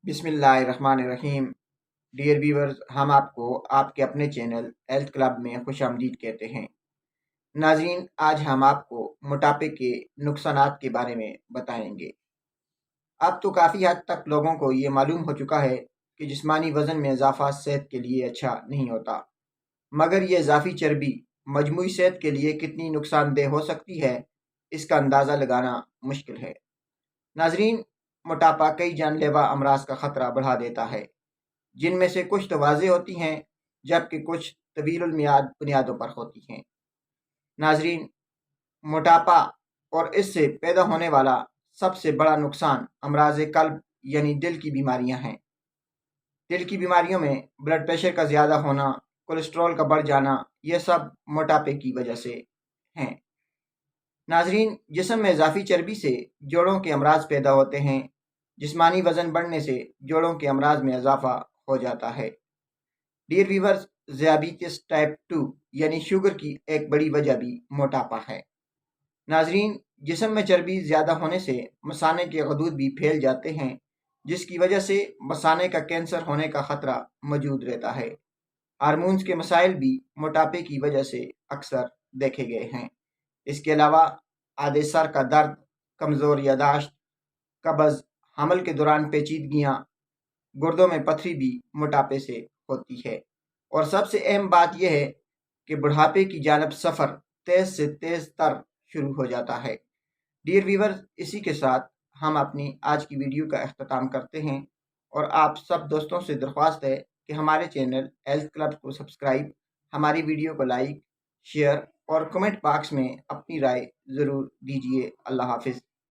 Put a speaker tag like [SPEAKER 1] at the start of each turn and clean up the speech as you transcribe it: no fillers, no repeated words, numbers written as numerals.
[SPEAKER 1] बिस्मिल्लाहिर्रहमानिर्रहीम। Dear viewers, हम आपको आपके अपने चैनल हेल्थ क्लब में खुश आमदीद कहते हैं। नाज़रीन, आज हम आपको मोटापे के नुकसानात के बारे में बताएंगे। अब तो काफ़ी हद तक लोगों को ये मालूम हो चुका है कि जिस्मानी वज़न में इजाफा सेहत के लिए अच्छा नहीं होता, मगर ये इजाफी चर्बी मजमूई सेहत के लिए कितनी नुकसानदेह हो सकती है, इसका अंदाज़ा लगाना मुश्किल है। नाज़रीन, मोटापा कई जानलेवा अमराज का ख़तरा बढ़ा देता है, जिनमें से कुछ तो वाज़ेह होती हैं जबकि कुछ तवीलुल मियाद बुनियादों पर होती हैं। नाज़रीन, मोटापा और इससे पैदा होने वाला सबसे बड़ा नुकसान अमराज कल्ब यानी दिल की बीमारियां हैं। दिल की बीमारियों में ब्लड प्रेशर का ज़्यादा होना, कोलेस्ट्रॉल का बढ़ जाना, ये सब मोटापे की वजह से हैं। नाज़रीन, जिस्म में इजाफी चर्बी से जोड़ों के अमराज पैदा होते हैं। जिस्मानी वज़न बढ़ने से जोड़ों के अमराज में इजाफा हो जाता है। डियर व्यूअर्स, ज़ियाबीतिस टाइप 2 यानी शुगर की एक बड़ी वजह भी मोटापा है। नाज़रीन, जिस्म में चर्बी ज़्यादा होने से मसाने के गदूद भी फैल जाते हैं, जिसकी वजह से मसाने का कैंसर होने का ख़तरा मौजूद रहता है। हार्मोन्स के मसाइल भी मोटापे की वजह से अक्सर देखे गए हैं। इसके अलावा आधे सर का दर्द, कमज़ोर यादाश्त, कब्ज़, हमल के दौरान पेचीदगियाँ, गुर्दों में पथरी भी मोटापे से होती है। और सबसे अहम बात यह है कि बुढ़ापे की जानब सफ़र तेज़ से तेज़ तर शुरू हो जाता है। डियर व्यूअर्स, इसी के साथ हम अपनी आज की वीडियो का अख्ताम करते हैं और आप सब दोस्तों से दरख्वास्त है कि हमारे चैनल हेल्थ क्लब को सब्सक्राइब, हमारी वीडियो को लाइक, शेयर और कमेंट बॉक्स में अपनी राय ज़रूर दीजिए। अल्लाह हाफिज़।